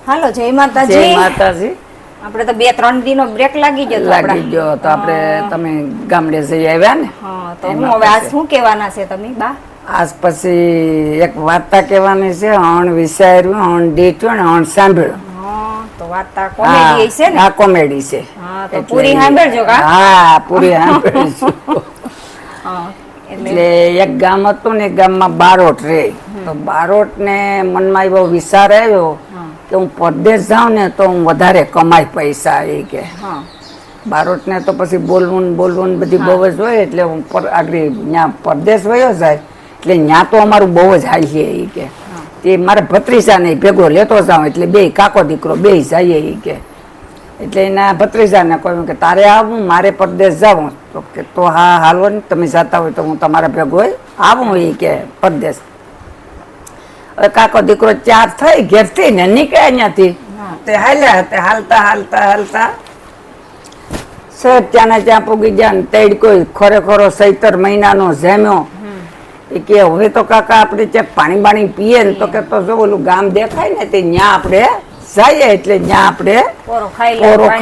હાલો જય માતાજી. જય માતાજી. આપણે તો 2-3 દિનનો બ્રેક લાગી ગયો તો આપણે તમે ગામડે જઈ આવ્યા ને. હા તો હું હવે આજ શું કહેવાના છે તમે બા? આજ પછી એક વાર્તા કહેવાની છે. હણ વિચાર્યું, હણ દીઠ્યું ને હણ સાંભળ્યું. તો વાર્તા કોમેડી છે ને? હા કોમેડી છે. હા તો પૂરી સાંભળજો કા? હા પૂરી સાંભળજો. એટલે એક ગામ હતું ને, ગામમાં બારોટ રહે. તો બારોટ ને મનમાં એવો વિચાર આવ્યો કે હું પરદેશ જાઉં ને તો હું વધારે કમાઈ પૈસા. એ કે બારોટ ને તો પછી બોલવું બધી બહુ જ હોય, એટલે હું આગળ ત્યાં પરદેશ વયો જાય એટલે ત્યાં તો અમારું બહુ જ હાઈ છે. એ કે તે મારા ભત્રીજા ને ભેગો લેતો જાઉં, એટલે બે કાકો દીકરો બે જઈએ. એ કે એટલે એના ભત્રીજાને કહ્યું કે તારે આવું, મારે પરદેશ જવું. તો કે તો હા હાલો ને, તમે જતા હોય તો હું તમારા ભેગો આવું. એ કે પરદેશ. હવે કાકો દીકરો 4 થઈ ઘેરથી ને નીકળ્યા ત્યાંથી. તે હાલ્યા તે હાલતા હાલતા હાલતા સર ત્યાંના ત્યાં પૂગી ગયા ને તેડ કોઈ ખરેખરો 17 મહિનાનો જામ્યો. એ કે હવે તો કાકા આપણે ત્યાં પાણી બાણી પીએ ને, તો કે તો જો ઓલું ગામ દેખાય ને તે ત્યાં આપણે જઈએ. એટલે ત્યાં આપણે પોરો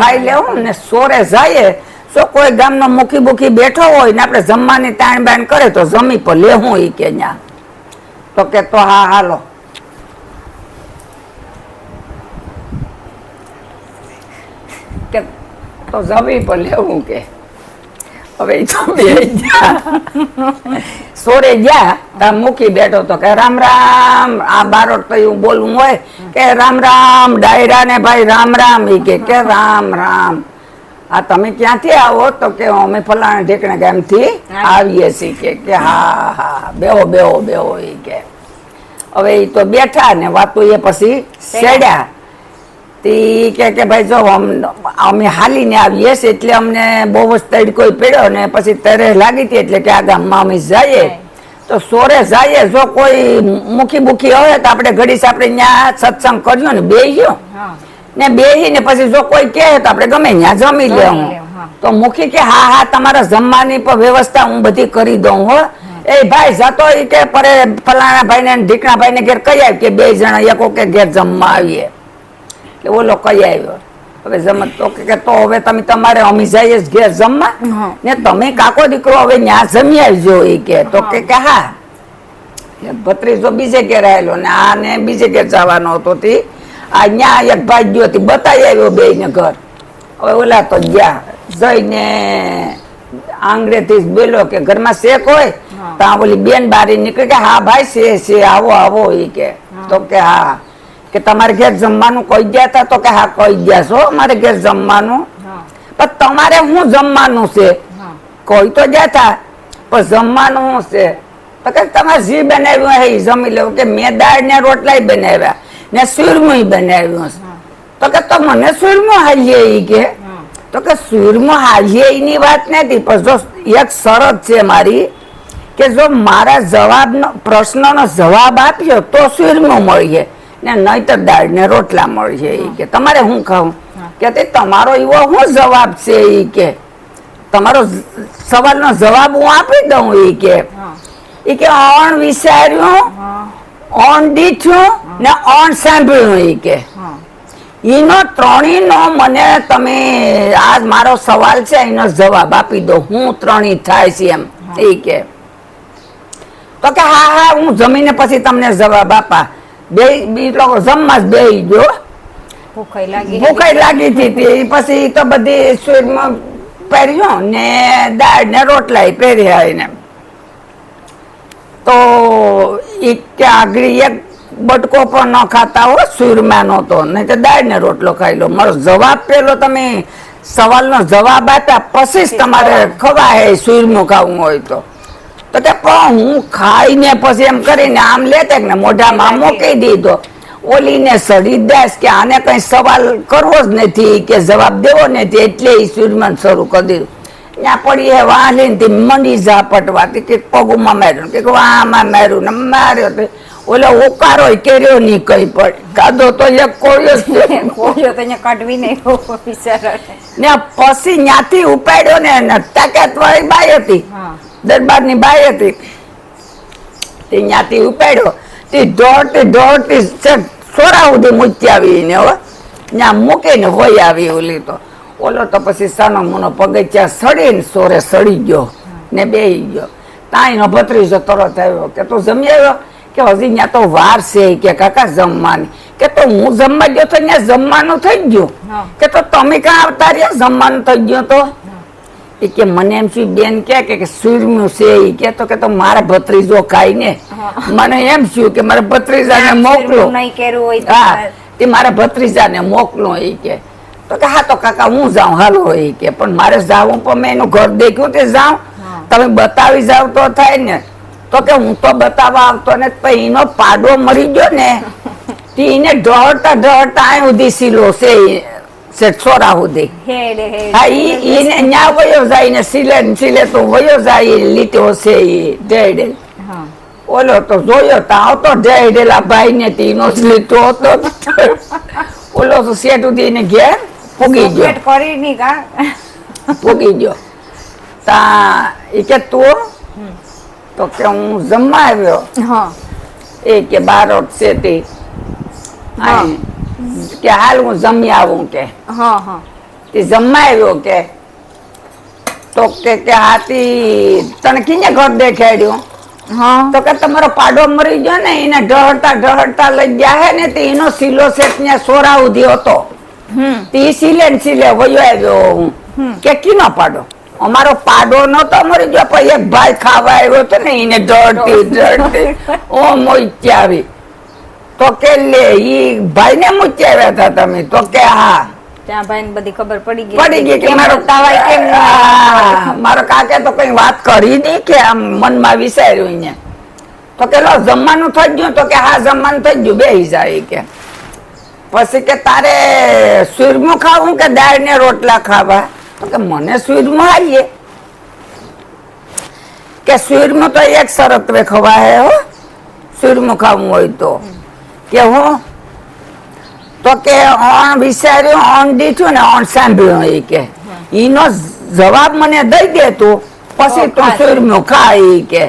ખાઈ લેવું ને સોરે જઈએ. જો કોઈ ગામનો મુખી બુખી બેઠો હોય ને આપણે જમવાની તાણ બાણ કરે તો જમી પર લેવું. એ કે ત્યાં તો કે તો હા હાલો. કે તો જમી પર લેવું. કે હવે સોરે ગયા ત્યાં મૂકી બેઠો તો કે રામ રામ. આ બારોટ તો એવું બોલવું હોય કે રામ રામ ડાયરા ને ભાઈ રામ રામ. એ કે રામ રામ. આ તમે ક્યાંથી આવો? તો કે અમે ફલાણા ઢેકણા ગામથી આવીએ છીએ. કે હા હા બેહો બેહો બેહો. એ કે હવે એ તો બેઠા ને વાતો એ પછી સેડ્યા. કે ભાઈ જો અમે હાલીને આવીએ છીએ એટલે અમને બહુ જ તડકો પડ્યો ને પછી તરે લાગી હતી, એટલે કે આ ગામમાં અમે જઈએ તો સોરે જઈએ. જો કોઈ મુખી બુખી હોય તો આપણે ઘડી આપણે ત્યાં સત્સંગ કર્યો ને બેહ્યો ને બેહીને પછી જો કોઈ કહે તો આપણે ગમે ત્યાં જમી લેવું. તો મુખી કે હા હા તમારા જમવાની પણ વ્યવસ્થા હું બધી કરી દઉં હો. એ ભાઈ જતો એ કે પરે ફલાણા ભાઈ ને ઢીકણા ભાઈ ને ઘેર કહી આવી કે 2 જણા એકો કે ઘેર જમવા આવીએ. એટલે ઓલો કહી આવ્યો. હવે જમત તો કે તો હવે તમે તમારે અમી જઈએ ઘેર જમવા ને તમે કાકો દીકરો હવે ત્યાં જમી આવજો. એ કે તો કે હા. ભત્રીજો બીજે ઘેર આવેલો ને આ ને બીજે ઘેર જવાનો હતો. આ ત્યાં એક ભાઈ ગયો હતી બતાવી આવ્યો 2 ને ઘર. હવે ઓલા તો ગયા જઈને આંગળેથી જ બોલ્યો કે ઘરમાં શેક હોય. ત્યાં ઓલી બેન બારી નીકળી કે હા ભાઈ છે આવો આવો. એ કે તો કે હા કે તમારે ઘેર જમવાનું કહી ગયા હતા? તો કે હા કહી ગયા છો મારે ઘેર જમવાનું. પણ તમારે શું જમવાનું છે? કહી તો ગયા હતા પણ જમવાનું શું છે? તો કે તમારે જે બનાવ્યું હે એ જમી લેવું. કે મેં દાળ ને રોટલા બનાવ્યા ને સુરમું બનાવ્યું. તો કે તો મને સુરમું હાલીએ. એ કે તો કે સુરમું હાલીએ એની વાત નથી, પણ જો એક શરત છે મારી કે જો મારા જવાબનો પ્રશ્નનો જવાબ આપ્યો તો સુરમું મળીએ ને નહીતર દાળ ને રોટલા મળશે. એ કે તમારે શું ખાવું? કે તમારો એવો શું જવાબ છે? એ કે તમારો સવાલનો જવાબ હું આપી દઉં. એ કે અણ વિચાર્યું, અણ દીઠ્યું ને અણ સાંભળ્યું. એ કે એનો ત્રણેયનો મને તમે આ મારો સવાલ છે એનો જવાબ આપી દો. હું ત્રણેય થાય છે એમ. એ કે તો કે હા હા હું જમીને પછી તમને જવાબ આપા. બે લોકો જમવા જ બેસી ગયો. ભૂખાઈ લાગી હતી. પછી તો બધી સુરમાં પહેર્યો ને દાળ ને રોટલા પહેર્યા એને. તો કે આગળ એક બટકો પણ ન ખાતા હો સુરમાં નહોતો, નહીં તો દાળ ને રોટલો ખાઈ લો. મારો જવાબ પેલો તમે સવાલનો જવાબ આપ્યા પછી જ તમારે ખવાય સુરમું ખાવું હોય તો. તો કે પણ હું ખાઈને પછી એમ કરીને આમ લેતે ને મોઢામાં મૂકી દીધો. ઓલીને સડી દાસ કે આને કઈ સવાલ કરવો જ નથી કે જવાબ દેવો નથી, એટલે એ સુરમન શરૂ કરી દીધું. ત્યાં પડી એ વાલીને મંડી ઝાપટવાથી કે પગુમાં માર્યું કે વામાં માર્યું ને માર્યો. ઓલો ઉકારો કર્યો નહીં કઈ પડ કાદો તો એક કોળિયો કાઢવી ને પછી ત્યાંથી ઉપાડ્યો ને તાકાત વાળી બાઈ હતી, દરબારની બાઈ હતી. તે ત્યાંથી ઉપાડ્યો તે દોડતી સોરા સુધી મૂકી આવીને હો ત્યાં મૂકીને હોય આવી ઓલી તો ઓલો તો પછી સાનો મોનો પગથિયા સડીને સોરે સડી ગયો ને બેહી ગયો. તાઈનો ભત્રીજો તરત આવ્યો કે તું જમી આવ્યો કે હજી ત્યાં તો વાર છે કે કાકા જમવાની કે તો હું જમવા ગયો તો ત્યાં જમવાનું થઈ ગયું કે તો તમે કાં આવતા રહ્યા જમવાનું થઈ ગયું તો એ કે મને એમ શું બેન કે સુરમ્યું છે એ કે તો મારા ભત્રીજો ખાઈ ને મને એમ શું કે મારા ભત્રીજાને મોકલો નહીં કર્યું હોય તો હા તે મારા ભત્રીજાને મોકલો એ કે તો કે હા તો કાકા હું જાઉં હાલો એ કે પણ મારે જાવું પણ મેં એનું ઘર દેખ્યું તે જાઉં તમે બતાવી જાવ તો થાય ને તો કે હું તો બતાવવા આવતો ને પછી એનો પાડો મરી ગયો ને એને ઢળતા ઢળતા અહીં સુધી સીલો છે છોરા સુધી હેડે હેડે હા એને ન્યા વયો જાય ને સિલે તો વયો જાય લીટો છે એ ઢેડે હા ઓલો તો જોયો તો આવતો ઢેડેલા ભાઈ ને તીનો જ લીટો હતો ઓલો તો શેઠ સુધી એને ઘેર પૂગી ગયો પેટ કરી ની કા પૂગી ગયો તા એ કે તું તો કે હું જમવા આવ્યો હા એ કે બારોટ છે તે હા. કે હાલ હું જમી આવું કે હા હા તે જમવા આવ્યો કે તો કે હાથી તને કિને ઘર દેખાડ્યું હા તો કે તમારો પાડો મરી ગયો ને એને ઢળતા લઈ ગયા હે ને તે એનો સિલો છે ત્યાં સોરા ઉધી હતો તે સિલે ને સિલે વયો આવ્યો હું કે કીનો પાડો અમારો પાડો નતો મરી ગયો પણ એક ભાઈ ખાવા આવ્યો હતો ને એને ઢળતી ઓ મોઈ આવી તો કે લે ઈ ભાઈ ને મૂકી આવ્યા હતા તમે તો કે હા ત્યાં ભાઈ બધી ખબર પડી ગઈ કે કેમ મારો બતાવાય કેમ ના. મારો કાકે તો કઈ વાત કરી નહીં કે આમ મનમાં વિચાર્યું અહીંયા તો કે લો જમવાનું થઈ ગયું તો કે હા જમવાનું થઈ ગયું બેહી જાય કે પછી કે તારે સુરમું ખાવું કે દાળ ને રોટલા ખાવા તો કે મને સુરમું આવીએ કે સુરમું તો એક શરત ખવા હે હો સુરમું ખાવું હોય તો કે હું તો કે ઓણ વિચાર્યું ઓણ દીઠું ને ઓણ સાંભળ્યું એ કે એનો જવાબ મને દઈ દે તું પછી તું સુરમું ખાઈ કે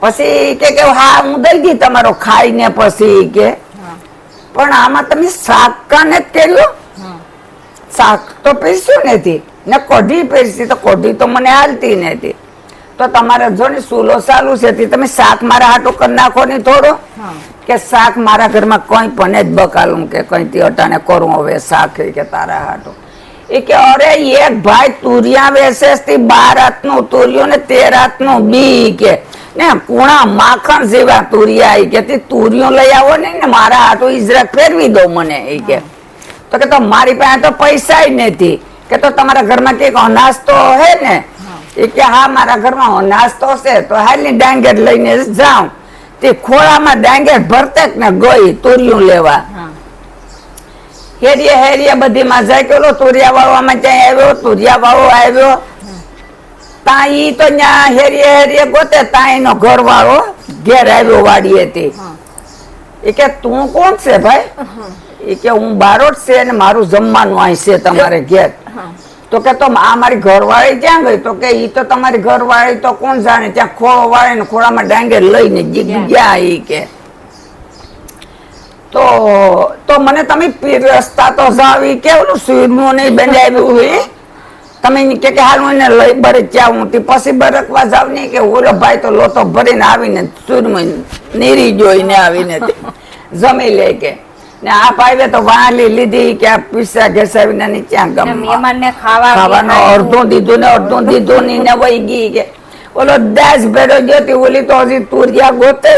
પછી કે હા હું દઈ દી તમારો ખાઈને પછી કે પણ આમાં તમે શાક કાને જ કર્યું શાક તો પીરસ્યું નથી ને કઢી પીરસી તો કઢી તો મને હાલતી નથી તો તમારે જો ને ચૂલો ચાલુ છે તે તમે શાક મારા હાટો કરી નાખો ને થોડો કે શાક મારા ઘરમાં કોઈ પણ જ બકાલું કે કઈ અટાણે કરું હવે શાક કે તારા હાટો એ કે અરે એક ભાઈ તુરિયા વેચે થી 12 હાથનું તુરિયો ને 13 હાથનું બી કે ને કુણા માખણ જેવા તુરિયા કે તે તુરિયો લઈ આવો ને મારા હાટો ઈજરાક ફેરવી દો મને એ કે તો કે તો મારી પાસે તો પૈસા જ નથી કે તો તમારા ઘરમાં કઈક અનાજ તો હે ને એ કે હા મારા ઘરમાં અનાજ તો છે તો હાલની ડાંગર લઈને જાઉં તે ખોળામાં ડાંગર ભરતે ને ગઈ તુરિયું લેવા હેરીએ બધી માં જાય કે તુરિયા વાળવામાં ત્યાં આવ્યો તુરિયા વાળો આવ્યો તા ઈ તો ત્યાં હેરીએ ગોતે તા એનો ઘર વાળો ઘેર આવ્યો વાડી હતી એ કે તું કોણ છે ભાઈ એ કે હું બારોટ છે ને મારું જમવાનું અહીં છે તમારે ઘેર તો કે તો આ મારી ઘરવાળી ક્યાં ગઈ તો કે ઈ તો તમારી ઘરવાળી તો કોણ જાણે ત્યાં ખોળો વાળે ને ખોળામાં ડાંગર લઈને ગયા ઈ કે તો મને તમે રસ્તા તો જાવી કેવું સુરમું નહીં બંધાવ્યું હોય તમે કે હાલ હું એને લઈ ભરે જાઉં તે પછી બરકવા જાવ નહીં કે ઓલો ભાઈ તો લોટો ભરીને આવીને સુરમું નીરી જોઈને આવીને જમી લે કે ને આ ભાઈ તો વાલી લીધી કે આ પીસા ઘેસાવીને ની ત્યાં ગમે મહેમાનને ખાવાનો અડધું દીધું ને વહી ગઈ કે ઓલો દાસ ભેડો ગયો ઓલી તો હજી તુરિયા ગોતે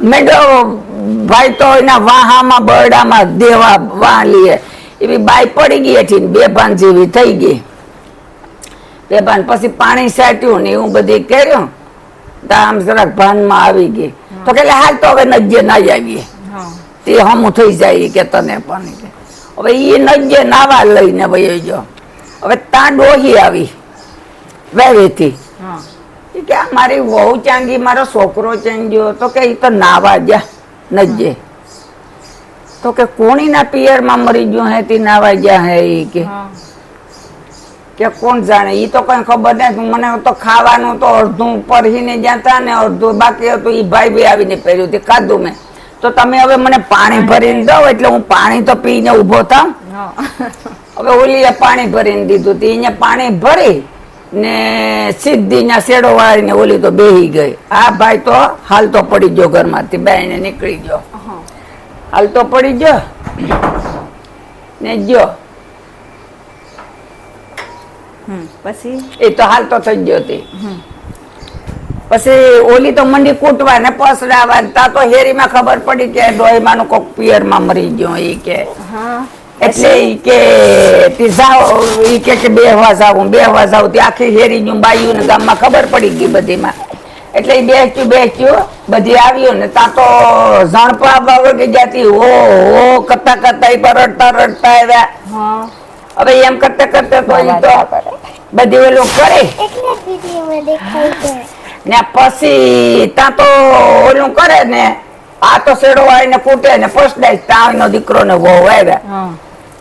મેડો ભાઈ તો એના વાહામાં બરડામાં દેવા વાલી એવી બાઈ પડી ગઈ હતી બેભાન જેવી થઈ ગઈ બેભાન પછી પાણી સાટ્યું ને એવું બધું કર્યું તો આમ જરાક ભાનમાં આવી ગઈ તો કે હાલ તો હવે નજ્જે ના આવીએ તે હમું થઈ જાય કે તને પણ હવે એ નજ્જે નાવા લઈને વહી ગયો હવે ત્યાં ડોહી આવી વેવેથી કે મારી વહુ ચાંગી મારો છોકરો ચાંગ્યો તો કે એ તો નાવા જા નજ્જે તો કે કોણીના પિયરમાં મરી ગયો હે તે નાવા ગયા હે ઈ કે કોણ જાણે ઈ તો કઈ ખબર નથી મને તો ખાવાનું તો અડધું પરહીને જતા ને અડધું બાકી હતું ઈ ભાઈ બી આવીને પહેર્યું તે ખાધું મેં તો તમે હવે મને પાણી ભરીને દો એટલે હું પાણી તો પીને ઊભો થાઉં. હા. હવે ઓલીએ પાણી ભરીને દીધું તી અહીંયા પાણી ભરી ને સીધી ત્યાં શેડો વાળીને ઓલી તો બેહી ગઈ. આ ભાઈ તો હાલતો પડી ગયો ઘરમાંથી બાઈને નીકળી ગયો. હા. હાલતો પડી ગયો ને ગયો પછી એ તો હાલતો થઈ ગયો હતી. પછી ઓલી તો મંડી કૂટવા ને પસરાવા તા તો હેરીમાં ખબર પડી કે ડોહીમાનું કોક પિયરમાં મરી ગયો ઈ કે. હા. એટલે ઈ કે તી જાઓ ઈ કે બેહવા જાવું તે આખી હેરી નું બાયું ને ગામમાં ખબર પડી ગઈ બધીમાં. એટલે ઈ બેચ્યું બધી આવ્યું ને તા તો ઝણપા વળગી જતી હો કરતા ઈ પર રડતા આવ્યા. હા. હવે એમ કરતા તો ઈ તો બધી ઓલું કરે ને પછી તા તો ઓલું કરે ને આ તો શેડો આવીને કૂટે ને પસડાય તાવનો દીકરો ને વહુ આવ્યા. હા.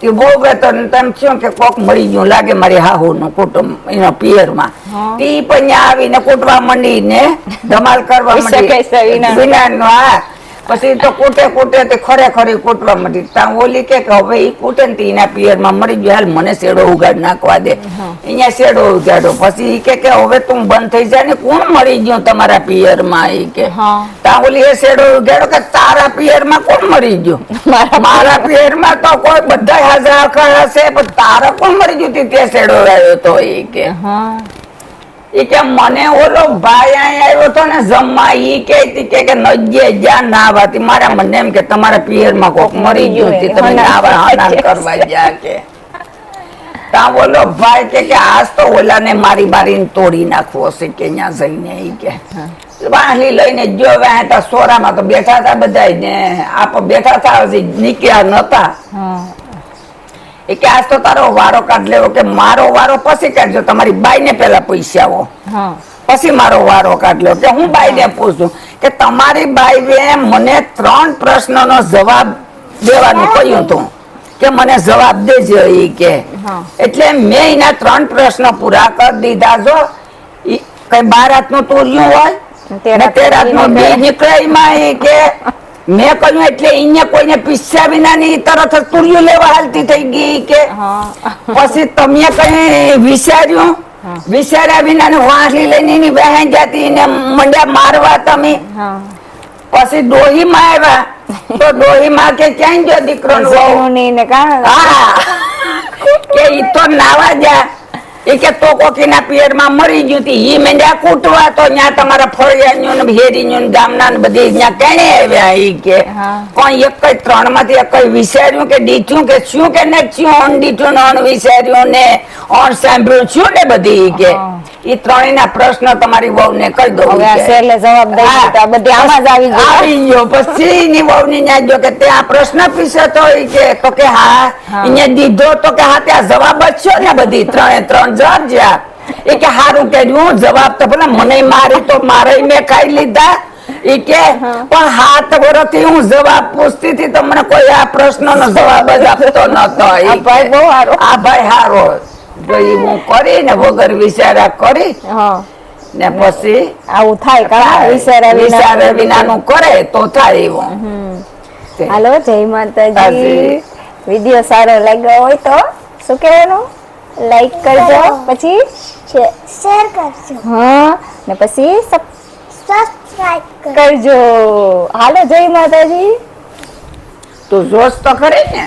તે બહુ બેતો તેમ થયું કે કોક મરી ગયું લાગે મારી હાહુ નું કુટુંબ એના પિયરમાં. હા. તી પણ ત્યાં આવીને કૂટવા માંડી ને ધમાલ કરવા માંડી વિનાનો. હા પછી તો કૂટે તે ખરેખરી કૂટવા માંડી. ત્યાં ઓલી કે હવે ઈ કૂટે ને એના પિયરમાં મરી ગયો હાલ મને શેડો ઉગાડ નાખવા દે. અહીંયા શેડો ઉગાડો પછી ઈ કે હવે તું બંધ થઈ જાય ને કોણ મરી ગયું તમારા પિયરમાં ઈ કે. ત્યાં ઓલી એ શેડો ઉગાડો કે તારા પિયરમાં કોણ મરી ગયું. મારા પિયરમાં તો કોઈ બધા હાજર હશે પણ તારા કોણ મરી ગયું તે શેડો આવ્યો તો ઈ કે. ઈ કે મને ઓલો ભાઈ અહીંયા આવ્યો તો ને જમવા ઈ કે નજે જ્યાં નાવાતી મારા મને એમ કે તમારા પિયરમાં કોક મરી ગયું તે તમે નાવા હનાન કરવા ગયા કે. તા ઓલો ભાઈ કે આજ તો ઓલાને મારીને તોડી નાખવો છે કે ત્યાં જઈને ઈ કે. વાહલી લઈને જો વહેતા સોરામાં તો બેઠા હતા બધા ને આપ બેઠા હતા હજી નીકળ્યા નતા. એ કે આજ તો તારો વારો કાઢ લેવો કે મારો વારો પછી કાઢજો તમારી બાઈ ને પેલા પૈસા આવો પછી મારો વારો કાઢ લેવો કે હું બાઈ ને પૂછું કે તમારી બાઈ મને 3 પ્રશ્નનો જવાબ દેવાનું કહ્યું હતું કે મને જવાબ દેજો ઈ કે. એટલે મેં એના 3 પ્રશ્ન પૂરા કરી દીધા. જો કઈ 12 નું તુર્યું હોય 13 નું બી નીકળે એમાં ઈ કે મેં કહ્યું એટલે અહીંયા કોઈને પીસ્યા વિના ની તરત જ તુર્યું લેવા હાલતી થઈ ગઈ કે. પછી તમે કઈ વિચાર્યા વિના ને વાંસળી લઈને એની બહેન જતી ને મંડ્યા મારવા તમે. પછી ડોહીમાં આવ્યા તો ડોહીમાં કે ક્યાં ગયો દીકરો કે ઈ તો નાવા જા એ કે તો કોકીના પિયરમાં મરી ગયું તી ઈ મેંડ્યા કૂટવા તો ત્યાં તમારા ફળિયાનું ને હેરીનું ગામના ને બધી ત્યાં કેણે આવ્યા ઈ કે. પણ એક 3 માંથી એક વિચાર્યું કે દીઠું કે શું કે ને શું દીઠું ને વિચાર્યું ને ઓણ સાંભળ્યું શું ને બધી ઈ કે. ઈ 3 ના પ્રશ્ન તમારી વહુ ને કહી દો. જવાબ બધી આમાં જ આવી ગયો. પછી ની વહુ ની ન્યા જો કે તે આ પ્રશ્ન પીછે તો ઈ કે તો કે હા અહીંયા દીધો તો કે હા ત્યાં જવાબ જ છો ને બધી 3 જવાબ જ્યાં એ કે હારું કર્યું જવાબ તો ભલે મને મારી તો મારે મેં ખાઈ લીધા ઈ કે પણ 7 વર્ષથી હું જવાબ પૂછતી હતી તો મને કોઈ આ પ્રશ્નનો જવાબ જ આપતો નતો. આ ભાઈ હારો જોઈ હું કરી ને વગર વિચારા કરી ને પછી આવું થાય વિચારા વિનાનું કરે તો થાય એવું. હાલો જય માતાજી. વિડિયો સારો લાગ્યો હોય તો શું કહેવાનું? લાઈક કરજો પછી શેર કરજો. હા ને પછી સબસ્ક્રાઇબ કરજો. હાલો જય માતાજી. તું જોશ તો ખરી ને.